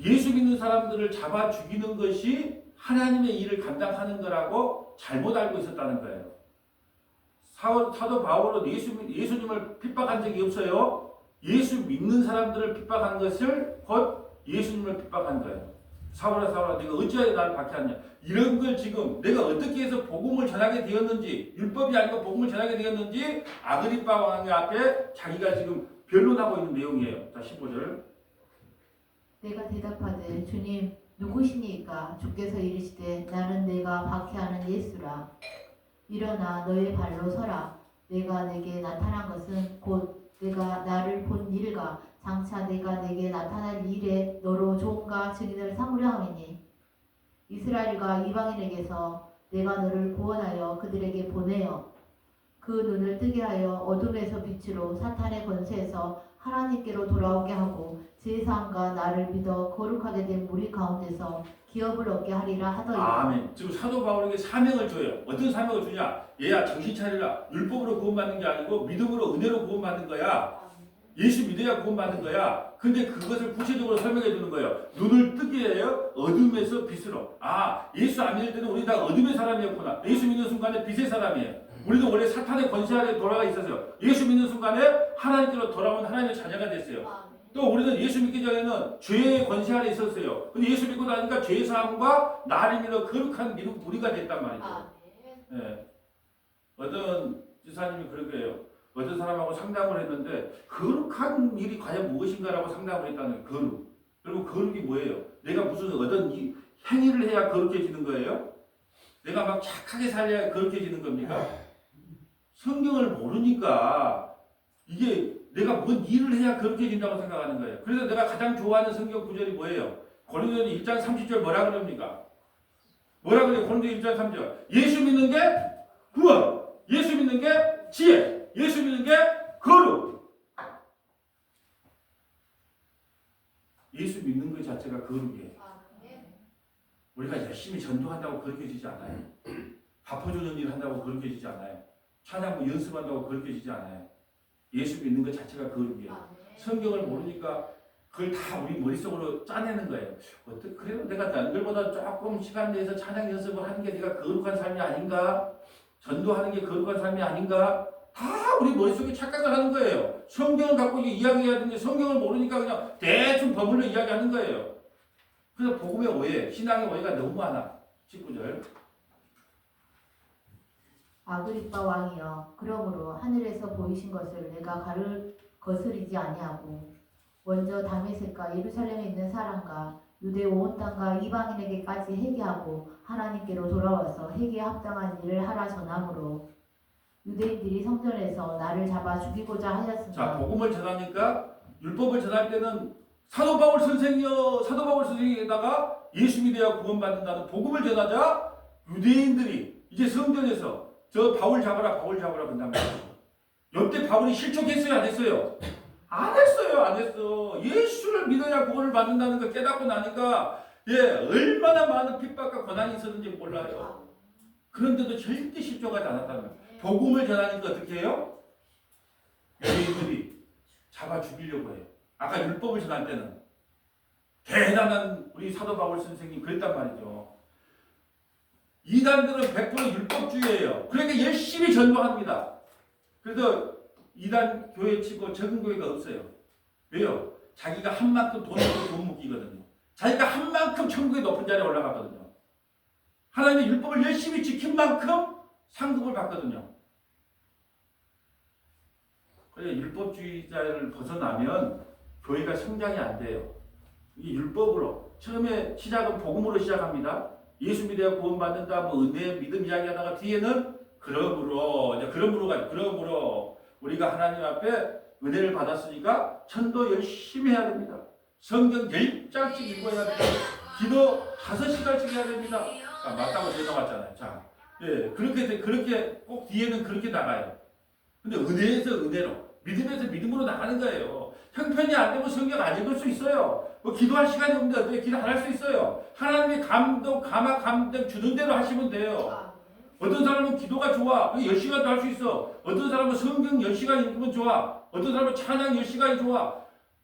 예수 믿는 사람들을 잡아 죽이는 것이 하나님의 일을 감당하는 거라고 잘못 알고 있었다는 거예요. 사도 바울은 예수님을 핍박한 적이 없어요. 예수 믿는 사람들을 핍박한 것을 곧 예수님을 핍박한 거예요. 사울아 사울아 네가 어찌하여 나를 박해하냐. 이런 걸 지금 내가 어떻게 해서 복음을 전하게 되었는지, 율법이 아니고 복음을 전하게 되었는지 아그리빠 왕의 앞에 자기가 지금 변론하고 있는 내용이에요. 자 15절. 내가 대답하되 주님 누구시니까? 주께서 이르시되 나는 내가 박해하는 예수라. 일어나 너의 발로 서라. 내가 내게 나타난 것은 곧 내가 나를 본 일과 장차 내가 내게 나타날 일에 너로 종과 증인을 삼으려 함이니 이스라엘과 이방인에게서 내가 너를 구원하여 그들에게 보내어 그 눈을 뜨게 하여 어둠에서 빛으로 사탄의 권세에서 하나님께로 돌아오게 하고 제사함과 나를 믿어 거룩하게 된 무리 가운데서 기업을 얻게 하리라 하더이다. 아멘. 지금 사도 바울에게 사명을 줘요. 어떤 사명을 주냐? 얘야 정신 차리라. 율법으로 구원받는 게 아니고 믿음으로 은혜로 구원받는 거야. 예수 믿어야 구원받는 거야. 근데 그것을 구체적으로 설명해 주는 거예요. 눈을 뜨게 해요. 어둠에서 빛으로. 아, 예수 안 믿을 때는 우리 다 어둠의 사람이었구나. 예수 믿는 순간에 빛의 사람이에요. 우리도 원래 사탄의 권세 아래 돌아가 있었어요. 예수 믿는 순간에 하나님께로 돌아온 하나님의 자녀가 됐어요. 또 우리는 예수 믿기 전에는 죄의 권세 아래 있었어요. 근데 예수 믿고 나니까 죄 사함과 나를 믿어 거룩한 믿음 우리가 됐단 말이죠. 네. 어떤 지사님이 그렇게 해요. 어떤 사람하고 상담을 했는데 거룩한 일이 과연 무엇인가라고 상담을 했다는 거예요. 거룩. 그리고 거룩이 뭐예요? 내가 무슨 어떤 행위를 해야 거룩해지는 거예요? 내가 막 착하게 살려야 거룩해지는 겁니까? 성경을 모르니까 이게 내가 뭔 일을 해야 거룩해진다고 생각하는 거예요. 그래서 내가 가장 좋아하는 성경 구절이 뭐예요? 고린도서 1장 30절 뭐라 그럽니까? 뭐라 그래요? 고린도서 1장 3절. 예수 믿는 게 구원, 예수 믿는 게 지혜, 예수 믿는 게 거룩. 예수 믿는 것 자체가 거룩이에요. 우리가 열심히 전도한다고 거룩해지지 않아요. 바꿔주는 일 한다고 거룩해지지 않아요. 찬양부 연습한다고 거룩해지지 않아요. 예수 믿는 것 자체가 거룩이에요. 성경을 모르니까 그걸 다 우리 머릿속으로 짜내는 거예요. 그래도 내가 남들보다 조금 시간 내서 찬양 연습을 하는 게 내가 거룩한 삶이 아닌가? 전도하는 게 거룩한 삶이 아닌가? 다 우리 머릿속에 착각을 하는 거예요. 성경을 갖고 이야기해야 되는데 성경을 모르니까 그냥 대충 버물러 이야기하는 거예요. 그래서 복음의 오해, 신앙의 오해가 너무 많아. 19절. 아그리빠 왕이여 그러므로 하늘에서 보이신 것을 내가 거스리지 아니하고 먼저 다메섹과 예루살렘에 있는 사람과 유대 온 땅과 이방인에게까지 회개하고 하나님께로 돌아와서 회개에 합당한 일을 하라 전함으로 유대인들이 성전에서 나를 잡아 죽이고자 하였으나. 자, 복음을 전하니까 율법을 전할 때는 사도 바울 선생에다가 예수 믿어야 구원받는다는 복음을 전하자 유대인들이 이제 성전에서 저 바울 잡아라 그런단 말이에요. 이때 바울이 실족했어요 안 했어요? 안 했어. 예수를 믿어야 구원을 받는다는 걸 깨닫고 나니까 얼마나 많은 핍박과 고난이 있었는지 몰라요. 그런데도 절대 실족하지 않았다는 거예요. 복음을 전하니까 어떻게 해요? 유대인들이 잡아 죽이려고 해요. 아까 율법을 전할 때는 대단한 우리 사도 바울 선생님 그랬단 말이죠. 이단들은 100% 율법주의예요. 그러니까 열심히 전도합니다. 그래서 이단 교회 치고 적은 교회가 없어요. 왜요? 자기가 한 만큼 돈 묶이거든요. 자기가 한 만큼 천국의 높은 자리에 올라가거든요. 하나님의 율법을 열심히 지킨 만큼 상급을 받거든요. 그래서 율법주의자를 벗어나면 교회가 성장이 안 돼요. 이 율법으로 처음에 시작은 복음으로 시작합니다. 예수 믿어야 구원받는다, 뭐 은혜, 믿음 이야기하다가 뒤에는 그러므로 우리가 하나님 앞에 은혜를 받았으니까 전도 열심히 해야 됩니다. 성경 10장씩 읽어야 돼요. 기도 5시간씩 해야 됩니다. 맞다고 제가 왔잖아요. 자, 그렇게 꼭 뒤에는 그렇게 나가요. 근데 은혜에서 은혜로, 믿음에서 믿음으로 나가는 거예요. 형편이 안 되고 성경 안 읽을 수 있어요. 뭐 기도할 시간이 없는데 어떻게 기도 안 할 수 있어요. 하나님의 감동 주는 대로 하시면 돼요. 어떤 사람은 기도가 좋아. 10시간도 할 수 있어. 어떤 사람은 성경 10시간 읽으면 좋아. 어떤 사람은 찬양 10시간이 좋아.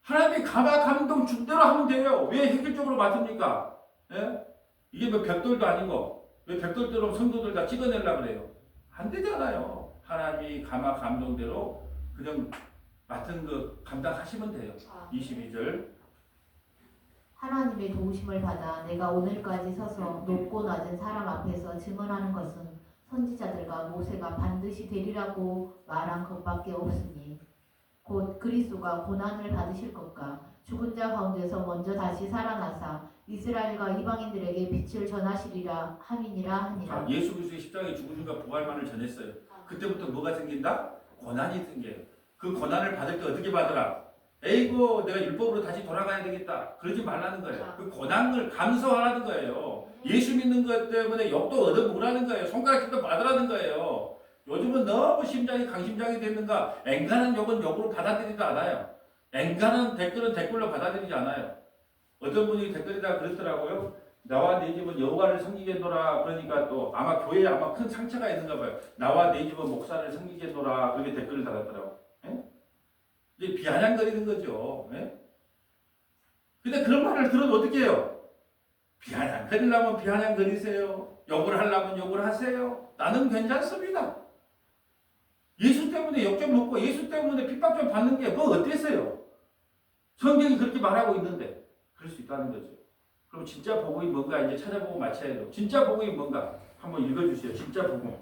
하나님이 감동 준 대로 하면 돼요. 왜 획일적으로 맡습니까? 예? 이게 뭐 벽돌도 아니고 왜 벽돌처럼 성도들 다 찍어내려고 그래요? 안 되잖아요. 하나님이 감동대로 그냥 맡은 거 감당하시면 돼요. 22절. 하나님의 도우심을 받아 내가 오늘까지 서서 높고 낮은 사람 앞에서 증언하는 것은 선지자들과 모세가 반드시 되리라고 말한 것밖에 없으니 곧 그리스도가 고난을 받으실 것과 죽은 자 가운데서 먼저 다시 살아나사 이스라엘과 이방인들에게 빛을 전하시리라 함이니라 하니라. 예수 그리스도의 십자가에 죽으심과 부활만을 전했어요. 그때부터 뭐가 생긴다? 고난이 생겨요. 그 고난을 받을 때 어떻게 받으라? 에이고 내가 율법으로 다시 돌아가야 되겠다. 그러지 말라는 거예요. 그 고난을 감수하라는 거예요. 예수 믿는 것 때문에 욕도 얻어보라는 거예요. 손가락질도 받으라는 거예요. 요즘은 너무 심장이 강심장이 됐는가? 앵간한 욕은 욕으로 받아들이지 않아요. 앵간한 댓글은 댓글로 받아들이지 않아요. 어떤 분이 댓글에다 그랬더라고요. 나와 내 집은 여호와를 섬기겠노라. 그러니까 또 아마 교회에 아마 큰 상처가 있는가 봐요. 나와 내 집은 목사를 섬기겠노라. 그렇게 댓글을 달았더라고요. 예? 이제 비아냥거리는 거죠. 예? 근데 그런 말을 들어도 어떻게 해요? 비아냥거리려면 비아냥거리세요. 욕을 하려면 욕을 하세요. 나는 괜찮습니다. 예수 때문에 욕 좀 먹고 예수 때문에 핍박 좀 받는 게 뭐 어땠어요? 성경이 그렇게 말하고 있는데 그럴 수 있다는 거죠. 그럼 진짜 복음이 뭔가 이제 찾아보고 맞춰야 돼요. 진짜 복음이 뭔가 한번 읽어주세요. 진짜 복음.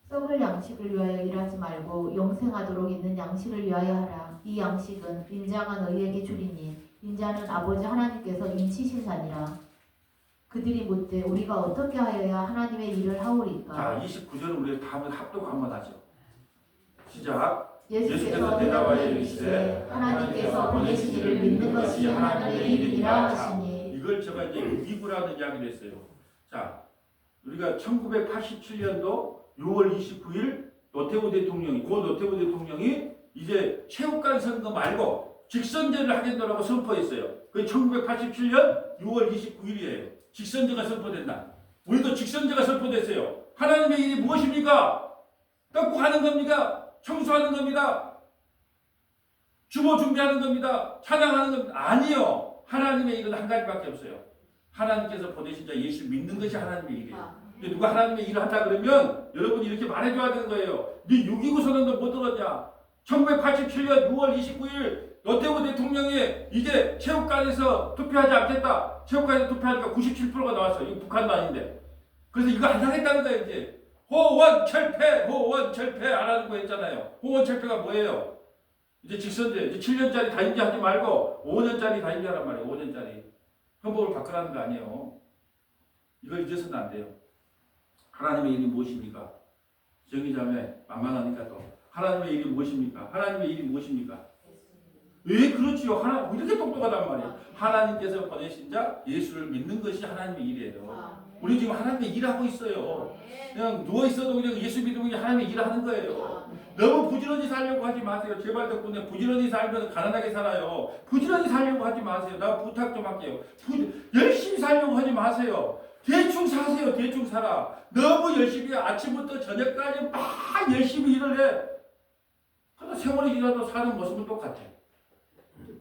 썩을 양식을 위하여 일하지 말고 영생하도록 있는 양식을 위하여 하라. 이 양식은 인자가 너희에게 주리니 인자는 아버지 하나님께서 인치신사니라. 그들이 묻되 우리가 어떻게 하여야 하나님의 일을 하오리까. 자, 29절은 우리 다 한번 합독 한번 하죠. 시작. 예수께서 대답하여 이르시되 하나님께서 보내신 이를 믿는 것이 하나님의 일이라 하시니. 이걸 제가 이제 유기구라는 이야기를 했어요. 자, 우리가 1987년도 6월 29일 노태우 대통령이 이제 체육관 선거 말고 직선제를 하겠다고 선포했어요. 그게 1987년 6월 29일이에요. 직선제가 선포된다. 우리도 직선제가 선포됐어요. 하나님의 일이 무엇입니까? 떡국하는 겁니까? 청소하는 겁니다. 주보 준비하는 겁니다. 찬양하는 겁니다. 아니요. 하나님의 일은 한 가지밖에 없어요. 하나님께서 보내신 자 예수 믿는 것이 하나님의 일이에요. 근데 누가 하나님의 일을 한다 그러면 여러분이 이렇게 말해줘야 되는 거예요. 네 6.29 선언도 못 들었냐? 1987년 6월 29일 노태우 대통령이 이제 체육관에서 투표하지 않겠다. 체육관에서 투표하니까 97%가 나왔어요. 이거 북한도 아닌데. 그래서 이거 안 하겠다는 거예요. 이제 호원철폐 안 하는 거 했잖아요. 호원철폐가 뭐예요? 이제 직선제, 이제 7년짜리 다임제 하지 말고 5년짜리 다임제 하란 말이에요. 5년짜리. 헌법을 바꾸라는 거 아니에요. 이걸 잊어서는 안 돼요. 하나님의 일이 무엇입니까? 정의자매 만만하니까 또 하나님의 일이 무엇입니까? 하나님의 일이 무엇입니까? 왜 그렇지요? 이렇게 똑똑하단 말이에요. 하나님께서 보내신 자 예수를 믿는 것이 하나님의 일이에요. 우리 지금 하나님의 일하고 있어요. 그냥 누워있어도 그냥 예수 믿으면 하나님의 일을 하는 거예요. 너무 부지런히 살려고 하지 마세요. 제발 덕분에 부지런히 살면 가난하게 살아요. 부지런히 살려고 하지 마세요. 나 부탁 좀 할게요. 열심히 살려고 하지 마세요. 대충 사세요. 대충 살아. 너무 열심히 아침부터 저녁까지 막 열심히 일을 해. 그러나 세월이 지나도 사는 모습은 똑같아.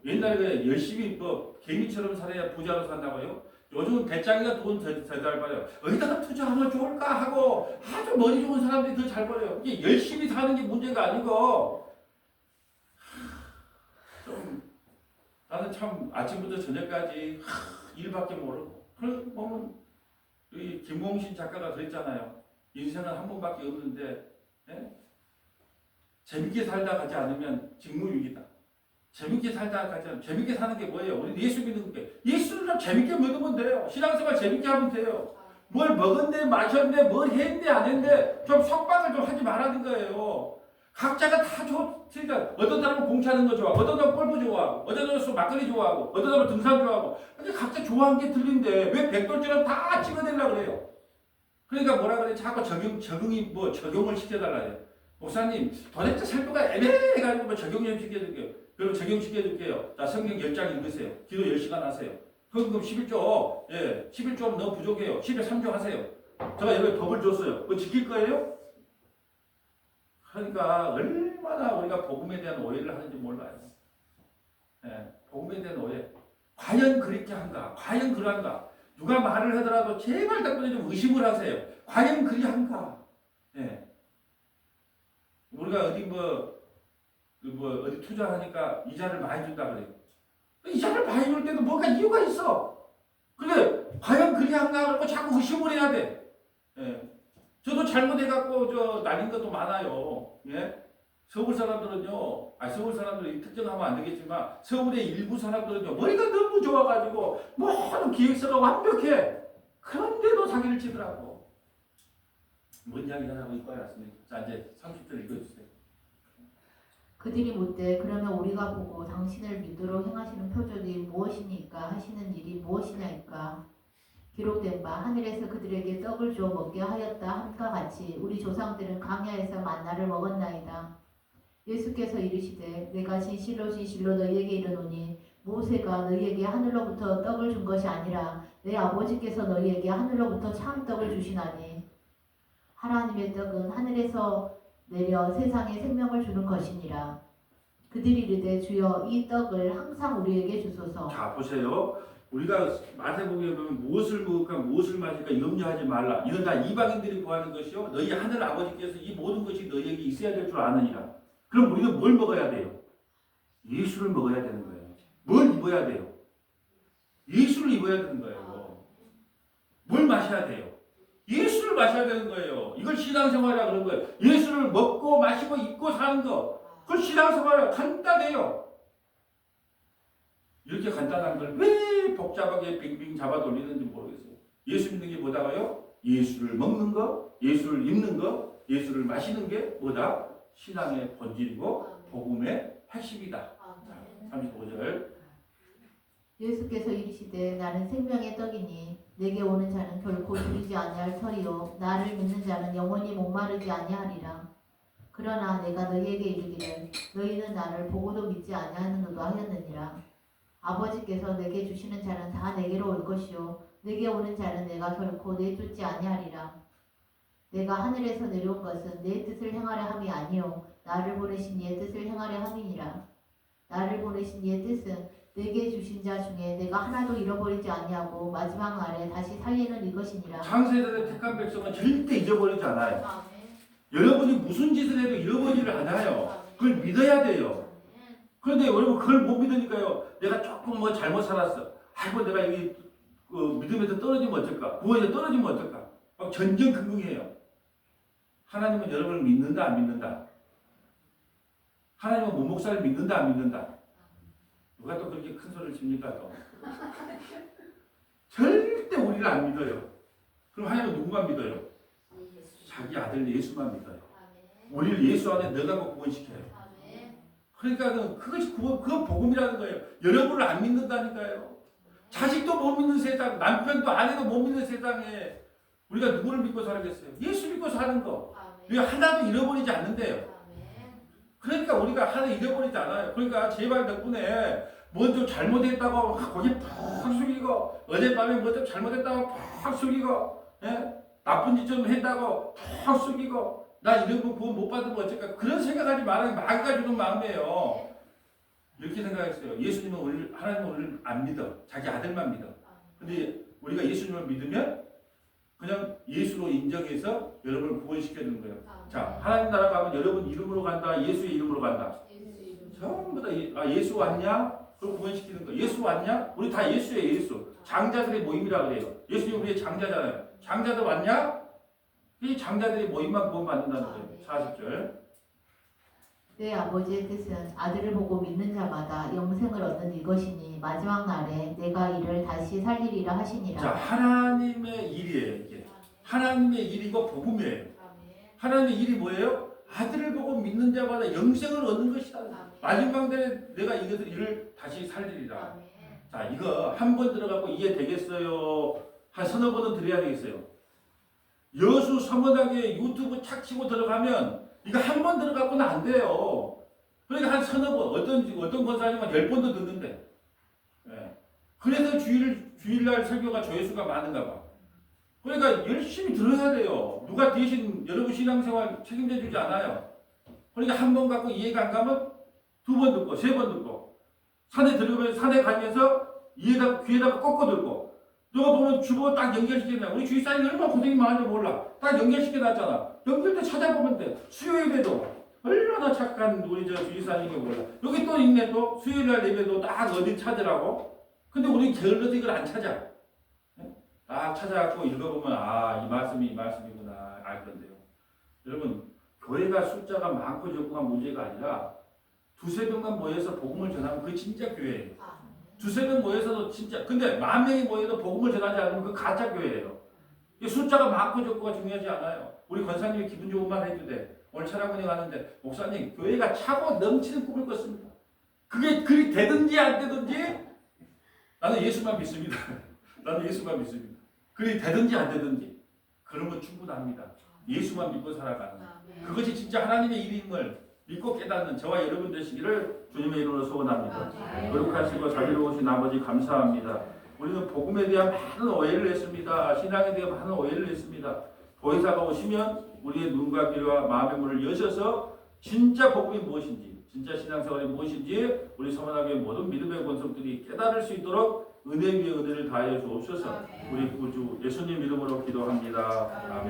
옛날에 열심히 뭐 개미처럼 살아야 부자로 산다고요? 요즘은 배짱이가 돈 더 잘 벌어요. 어디다가 투자하면 좋을까 하고 아주 머리 좋은 사람들이 더 잘 벌어요. 이게 열심히 사는 게 문제가 아니고 좀 나는 참 아침부터 저녁까지 일밖에 모르고 그런 보면 우리 김홍신 작가가 그랬잖아요. 인생은 한 번밖에 없는데 예? 재밌게 살다 가지 않으면 직무유기다. 재밌게 살다 가지 않으면 재밌게 사는 게 뭐예요? 우리 예수 믿는 게 예수를 좀 재밌게 믿으면 돼요. 신앙생활 재밌게 하면 돼요. 뭘 먹었네 마셨네 뭘 했네 안 했네 좀 속박을 좀 하지 말라는 거예요. 각자가 다 좋으니까 어떤 사람은 공차는 거 좋아하고 어떤 사람은 골프 좋아하고 어떤 사람은 막걸리 좋아하고 어떤 사람은 등산 좋아하고 근데 각자 좋아하는 게 틀린데 왜 백돌처럼 다 찍어내려고 그래요. 그러니까 뭐라 그래 자꾸 적용을 시켜달라 해요. 목사님 도대체 설교가 애매해가지고 뭐 적용 좀 시켜줄게요. 그리고 적용시켜줄게요. 자, 성경 10장 읽으세요. 기도 10시간 하세요. 헌금 11조, 예, 11조 너무 부족해요. 11.3조 하세요. 제가 여기 법을 줬어요. 그거 지킬 거예요? 그러니까 얼마나 우리가 복음에 대한 오해를 하는지 몰라요. 예, 복음에 대한 오해. 과연 그렇게 한가? 과연 그러한가? 누가 말을 하더라도 제발 덕분에 좀 의심을 하세요. 과연 그리한가? 예. 우리가 어디 어디 투자하니까 이자를 많이 준다 그래요. 이자를 많이 줄 때도 뭔가 이유가 있어. 근데 과연 그리한가? 그러고 자꾸 의심을 해야 돼. 예. 저도 잘못해갖고 날린 것도 많아요. 예? 서울 사람들은요, 서울 사람들이 특정하면 안 되겠지만, 서울의 일부 사람들은요, 머리가 너무 좋아가지고, 모든 기획서가 완벽해. 그런데도 사기를 치더라고. 뭔 이야기 하고 있고 알았습니다. 자, 이제 30절 읽어주세요. 그들이 묻되 그러면 우리가 보고 당신을 믿도록 행하시는 표적이 무엇이니까 하시는 일이 무엇이냐이까. 기록된 바 하늘에서 그들에게 떡을 주어 먹게 하였다 함과 같이 우리 조상들은 광야에서 만나를 먹었나이다. 예수께서 이르시되 내가 진실로 진실로 너희에게 이르노니 모세가 너희에게 하늘로부터 떡을 준 것이 아니라 내 아버지께서 너희에게 하늘로부터 참 떡을 주시나니 하나님의 떡은 하늘에서 내려 세상에 생명을 주는 것이니라. 그들이 이르되 주여 이 떡을 항상 우리에게 주소서. 자, 보세요. 우리가 마태복음에 보면 무엇을 먹을까 무엇을 마실까 염려하지 말라. 이건 다 이방인들이 구하는 것이요. 너희 하늘 아버지께서 이 모든 것이 너희에게 있어야 될 줄 아느니라. 그럼 우리는 뭘 먹어야 돼요? 예수를 먹어야 되는 거예요. 뭘 입어야 돼요? 예수를 입어야 되는 거예요. 뭘 마셔야 돼요? 예수를 마셔야 되는 거예요. 이걸 신앙생활이라고 그런 거예요. 예수를 먹고 마시고 입고 사는 거. 그걸 신앙생활이라고 간단해요. 이렇게 간단한 걸 왜 복잡하게 빙빙 잡아 돌리는지 모르겠어요. 예수 믿는 게 뭐다가요? 예수를 먹는 거, 예수를 입는 거, 예수를 마시는 게 뭐다? 신앙의 본질이고 복음의 핵심이다. 35절. 예수께서 이르시되 나는 생명의 떡이니 내게 오는 자는 결코 줄이지 아니할 터리요 나를 믿는 자는 영원히 목마르지 아니하리라. 그러나 내가 너희에게 이르기를 너희는 나를 보고도 믿지 아니하는도다 하였느니라. 아버지께서 내게 주시는 자는 다 내게로 올 것이요 내게 오는 자는 내가 결코 내쫓지 아니하리라. 내가 하늘에서 내려온 것은 내 뜻을 행하려 함이 아니요 나를 보내신 이의 뜻을 행하려 함이니라. 나를 보내신 이의 뜻은 내게 주신 자 중에 내가 하나도 잃어버리지 아니하고 마지막 날에 다시 살리는 이것이니라. 창세전에 택한 백성은 절대 잊어버리지 않아요. 여러분이 무슨 짓을 해도 잃어버리지를 않아요. 그걸 믿어야 돼요. 그런데 여러분 그걸 못 믿으니까요. 내가 조금 잘못 살았어. 아이고 내가 여기 믿음에서 떨어지면 어쩔까? 구원에서 떨어지면 어쩔까? 막 전전긍긍해요. 하나님은 여러분을 믿는다 안 믿는다? 하나님은 목사를 믿는다 안 믿는다? 누가 또 그렇게 큰 소리를 칩니까 또? 절대 우리를 안 믿어요. 그럼 하나님은 누구만 믿어요? 자기 아들 예수만 믿어요. 우리를 예수 안에 넣어가고 구원시켜요. 그러니까 그것이 그건 복음이라는 거예요. 여러분을 안 믿는다니까요. 자식도 못 믿는 세상, 남편도 아내도 못 믿는 세상에 우리가 누구를 믿고 살겠어요? 예수 믿고 사는 거. 우리가 하나도 잃어버리지 않는데요. 그러니까 우리가 하나 잃어버리지 않아요. 그러니까 제발 덕분에 뭐 좀 잘못했다고 고개 푹 숙이고 어젯밤에 뭐 좀 잘못했다고 푹 숙이고 나쁜 짓 좀 했다고 푹 숙이고 나 이런 거 구원 못 받으면 어쩔까 그런 생각하지 말아요. 마귀가 주는 마음이에요. 이렇게 생각했어요. 예수님은 하나님은 우리를 안 믿어. 자기 아들만 믿어. 근데 우리가 예수님을 믿으면 그냥 예수로 인정해서 여러분을 구원시켜주는 거예요. 자, 하나님 나라 가면 여러분 이름으로 간다. 예수의 이름으로 간다. 전부 다 예수 왔냐? 그걸 구원시키는 거예요. 예수 왔냐? 우리 다 예수예요. 예수. 장자들의 모임이라 그래요. 예수님 우리의 장자잖아요. 장자들 왔냐? 이 장자들의 모임만 구원받는다는 거예요. 40절. 내 아버지의 뜻은 아들을 보고 믿는 자마다 영생을 얻는 이것이니 마지막 날에 내가 이를 다시 살리리라 하시니라. 자, 하나님의 일이에요. 이게 하나님의 일이고 복음이에요. 하나님의 일이 뭐예요? 아들을 보고 믿는 자마다 영생을 얻는 것이다. 마지막 날에 내가 이를 다시 살리리라. 자, 이거 한 번 들어가고 이해되겠어요? 한 서너 번은 들어야 되겠어요. 여수 서머나게 유튜브 착 치고 들어가면 이거 한 번 들어가고는 안 돼요. 그러니까 한 서너 번, 어떤 권사님은 10번도 듣는데. 예. 그래서 주일날 설교가 조회수가 많은가 봐. 그러니까 열심히 들어야 돼요. 누가 대신 여러분 신앙생활 책임져 주지 않아요. 그러니까 한 번 갖고 이해가 안 가면 2번 듣고 3번 듣고 산에 가면서 귀에다가 꺾어 듣고 너가 보면 주보 딱 연결시켜놔. 우리 주의사님 얼마나 고생이 많은지 몰라. 딱 연결시켜놨잖아. 연결돼 찾아보면 돼. 수요일에도 얼마나 착한 우리 저 주의사님이 몰라. 여기 또 있네 또 수요일날 예배도 딱 어디 찾으라고. 근데 우리 게을러서 이걸 안 찾아. 딱 찾아갖고 읽어보면 이 말씀이구나 알 건데요. 여러분 교회가 숫자가 많고 적고가 문제가 아니라 두세 명만 모여서 복음을 전하면 그게 진짜 교회예요. 두세 명 모여서도 진짜 근데 10,000명이 모여도 복음을 전하지 않으면 그 가짜 교회예요. 숫자가 많고 적고가 중요하지 않아요. 우리 권사님이 기분 좋은 말 해도 돼. 오늘 찬양원에 가는데 목사님 교회가 차고 넘치는 꿈을 꿨습니다. 그게 그리 되든지 안 되든지 나는 예수만 믿습니다. 나는 예수만 믿습니다. 그리 되든지 안 되든지 그런 건 충분합니다. 예수만 믿고 살아가는 그것이 진짜 하나님의 일임을 믿고 깨닫는 저와 여러분 되시기를 주님의 이름으로 소원합니다. 거룩하시고 자비로우신 아버지 감사합니다. 우리는 복음에 대한 많은 오해를 했습니다. 신앙에 대한 많은 오해를 했습니다. 보혜사가 오시면 우리의 눈과 귀와 마음의 문을 여셔서 진짜 복음이 무엇인지 진짜 신앙생활이 무엇인지 우리 서문학교의 모든 믿음의 권속들이 깨달을 수 있도록 은혜 위에 은혜를 다하여 주옵소서. 우리 구주 예수님 이름으로 기도합니다. 아멘.